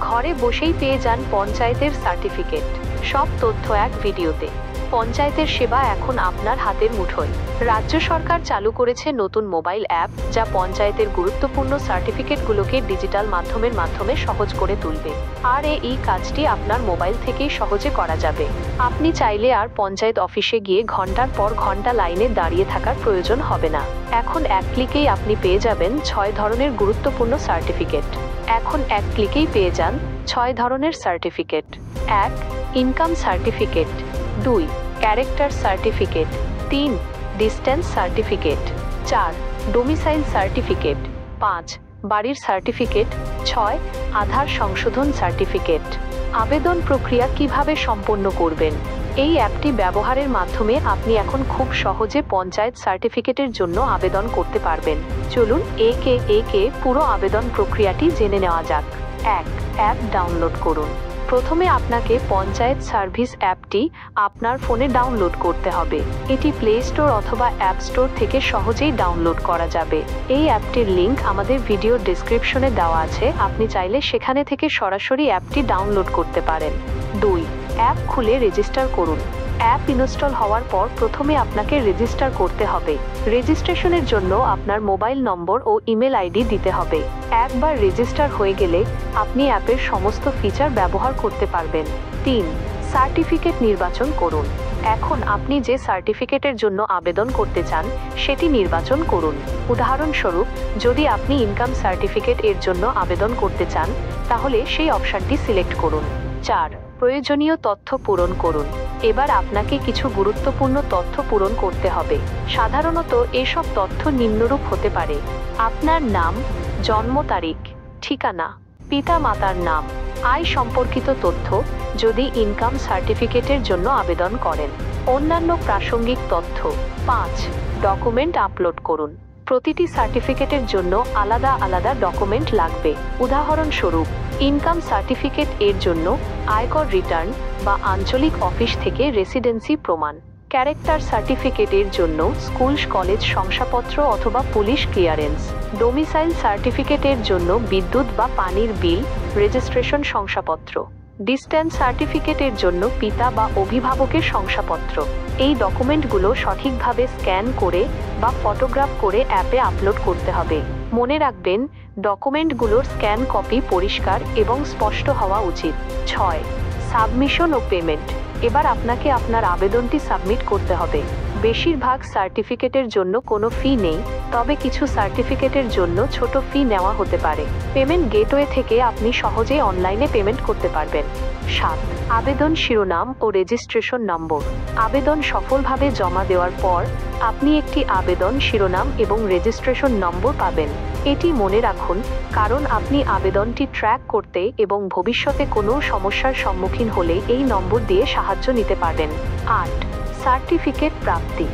ঘরে বসেই পেয়ে যান পঞ্চায়েতের সার্টিফিকেট। সব তথ্য এক ভিডিওতে। পঞ্চায়েতের সেবা এখন আপনার হাতের মুঠোয়। রাজ্য সরকার চালু করেছে নতুন মোবাইল অ্যাপ, যা পঞ্চায়েতের গুরুত্বপূর্ণ সার্টিফিকেটগুলোকে ডিজিটাল মাধ্যমে সহজ করে তুলবে। আর এই কাজটি আপনার মোবাইল থেকেই সহজে করা যাবে। আপনি চাইলে আর পঞ্চায়েত অফিসে গিয়ে ঘন্টার পর ঘন্টা লাইনে দাঁড়িয়ে থাকার প্রয়োজন হবে না। এখন এক ক্লিকেই আপনি পেয়ে যাবেন 6 ধরনের গুরুত্বপূর্ণ সার্টিফিকেট। এখন এক ক্লিকেই পেয়ে যান 6 ধরনের certificate. 1. Income certificate. 2. Character certificate. 3. Distance certificate. 4. Domicile certificate. 5. বাড়ির সার্টিফিকেট। 6. আধার সংশোধন সার্টিফিকেট। আবেদন প্রক্রিয়া কিভাবে সম্পন্ন করবেন? এই অ্যাপটি ব্যবহারের মাধ্যমে আপনি এখন খুব সহজে পঞ্চায়েত সার্টিফিকেটের জন্য আবেদন করতে পারবেন। চলুন একে একে পুরো আবেদন প্রক্রিয়াটি জেনে নেওয়া যাক। 1. অ্যাপ ডাউনলোড করুন। প্রথমে আপনাকে পঞ্চায়েত সার্ভিস অ্যাপটি আপনার ফোনে ডাউনলোড করতে হবে। এটি প্লে স্টোর অথবা অ্যাপ স্টোর থেকে সহজেই ডাউনলোড করা যাবে। এই অ্যাপটির লিংক আমাদের ভিডিও ডেসক্রিপশনে দেওয়া আছে, আপনি চাইলে সেখানে থেকে সরাসরি অ্যাপটি ডাউনলোড করতে পারেন। 2. অ্যাপ খুলে রেজিস্টার করুন। অ্যাপ ইনস্টল হওয়ার পর প্রথমে আপনাকে রেজিস্টার করতে হবে। রেজিস্ট্রেশনের জন্য আপনার মোবাইল নম্বর ও ইমেল আইডি দিতে হবে। একবার রেজিস্টার হয়ে গেলে আপনি অ্যাপের সমস্ত ফিচার ব্যবহার করতে পারবেন। 3. সার্টিফিকেট নির্বাচন করুন। এখন আপনি যে সার্টিফিকেটের জন্য আবেদন করতে চান সেটি নির্বাচন করুন। উদাহরণস্বরূপ, যদি আপনি ইনকাম সার্টিফিকেট এর জন্য আবেদন করতে চান, তাহলে সেই অপশনটি সিলেক্ট করুন। 4. প্রয়োজনীয় তথ্য পূরণ করুন। এবার আপনাকে কিছু গুরুত্বপূর্ণ তথ্য পূরণ করতে হবে। সাধারণত এসব তথ্য নিম্নরূপ হতে পারে: আপনার নাম, জন্ম তারিখ, ঠিকানা, পিতা মাতার নাম, আয় সম্পর্কিত তথ্য যদি ইনকাম সার্টিফিকেটের জন্য আবেদন করেন, অন্যান্য প্রাসঙ্গিক তথ্য। 5. ডকুমেন্ট আপলোড করুন। প্রতিটি সার্টিফিকেটের জন্য আলাদা আলাদা ডকুমেন্ট লাগবে। উদাহরণস্বরূপ, ইনকাম সার্টিফিকেট এর জন্য আয়কর রিটার্ন বা আঞ্চলিক অফিস থেকে রেসিডেন্সি প্রমাণ। ক্যারেক্টার সার্টিফিকেট এর জন্য স্কুল কলেজ শংসাপত্র অথবা পুলিশ ক্লিয়ারেন্স। ডোমিসাইল সার্টিফিকেট এর জন্য বিদ্যুৎ বা পানির বিল, রেজিস্ট্রেশন শংসাপত্র। ডিস্টেন্স সার্টিফিকেট এর জন্য পিতা বা অভিভাবকের শংসাপত্র। এই ডকুমেন্টগুলো সঠিকভাবে স্ক্যান করে বা ফটোগ্রাফ করে অ্যাপে আপলোড করতে হবে। মনে রাখবেন, ডকুমেন্টগুলোর স্ক্যান কপি পরিষ্কার এবং স্পষ্ট হওয়া উচিত। 6. সাবমিশন ও পেমেন্ট। এবার আপনাকে আপনার আবেদনটি সাবমিট করতে হবে। বেশিরভাগ সার্টিফিকেটের জন্য কোনো ফি নেই, তবে কিছু সার্টিফিকেটের জন্য ছোট ফি নেওয়া হতে পারে। পেমেন্ট গেটওয়ে থেকে আপনি সহজেই অনলাইনে পেমেন্ট করতে পারবেন। 7. আবেদন শিরোনাম ও রেজিস্ট্রেশন নম্বর। আবেদন সফলভাবে জমা দেওয়ার পর আপনি একটি আবেদন শিরোনাম এবং রেজিস্ট্রেশন নম্বর পাবেন। এটি মনে রাখুন, কারণ আপনি আবেদনটি ট্র্যাক করতে এবং ভবিষ্যতে কোনো সমস্যার সম্মুখীন হলে এই নম্বর দিয়ে সাহায্য নিতে পারবেন। 8. সার্টিফিকেট প্রাপ্তি।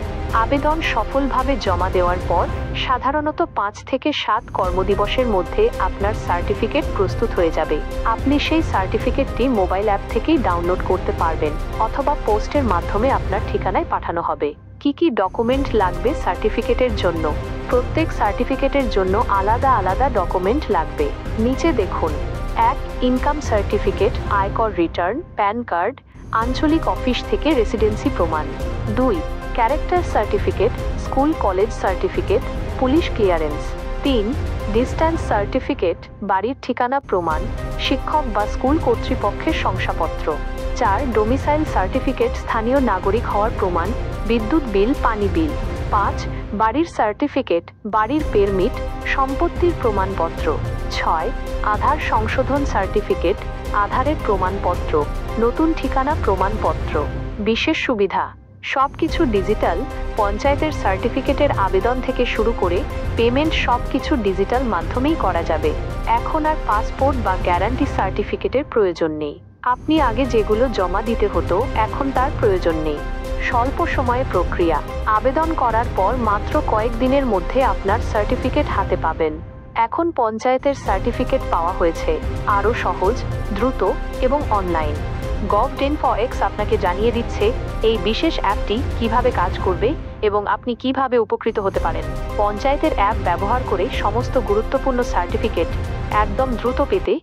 আবেদন সফলভাবে জমা দেওয়ার পর সাধারণত 5 থেকে 7 কর্মদিবসের মধ্যে আপনার সার্টিফিকেট প্রস্তুত হয়ে যাবে। আপনি সেই সার্টিফিকেটটি মোবাইল অ্যাপ থেকেই ডাউনলোড করতে পারবেন অথবা পোস্টের মাধ্যমে আপনার ঠিকানায় পাঠানো হবে। কি কি ডকুমেন্ট লাগবে সার্টিফিকেটের জন্য? প্রত্যেক সার্টিফিকেটের জন্য আলাদা আলাদা ডকুমেন্ট লাগবে। নিচে দেখুন: 1. ইনকাম সার্টিফিকেট, আয়কর রিটার্ন, প্যান কার্ড, আঞ্চলিক অফিস থেকে রেসিডেন্সি প্রমাণ। 2. Character certificate, school college certificate, police clearance. 3. Distance certificate, বাড়ির ঠিকানা প্রমাণ, শিক্ষক বা স্কুল কর্তৃপক্ষের শংসাপত্র। 4. ডোমিসাইল সার্টিফিকেট, স্থানীয় নাগরিক হওয়ার প্রমাণ, বিদ্যুৎ বিল, পানি বিল। 5. বাড়ির সার্টিফিকেট, বাড়ির পারমিট, সম্পত্তির প্রমাণপত্র। 6. আধার সংশোধন সার্টিফিকেট, আধারের প্রমাণপত্র, নতুন ঠিকানা প্রমাণপত্র। বিশেষ সুবিধা: সবকিছু ডিজিটাল। পঞ্চায়েতের সার্টিফিকেটের আবেদন থেকে শুরু করে পেমেন্ট সবকিছু ডিজিটাল মাধ্যমেই করা যাবে। এখন আর পাসপোর্ট বা গ্যারান্টি সার্টিফিকেটের প্রয়োজন নেই। আপনি আগে যেগুলো জমা দিতে হতো, এখন তার প্রয়োজন নেই। স্বল্প সময়ে প্রক্রিয়া। আবেদন করার পর মাত্র কয়েকদিনের মধ্যে আপনার সার্টিফিকেট হাতে পাবেন। এখন পঞ্চায়েতের সার্টিফিকেট পাওয়া হয়েছে আরও সহজ, দ্রুত এবং অনলাইন। gov.in/x আপনাকে জানিয়ে দিচ্ছে এই বিশেষ অ্যাপটি কিভাবে কাজ করবে এবং আপনি কিভাবে উপকৃত হতে পারেন। পঞ্চায়েতের অ্যাপ ব্যবহার করে সমস্ত গুরুত্বপূর্ণ সার্টিফিকেট একদম দ্রুত পেতে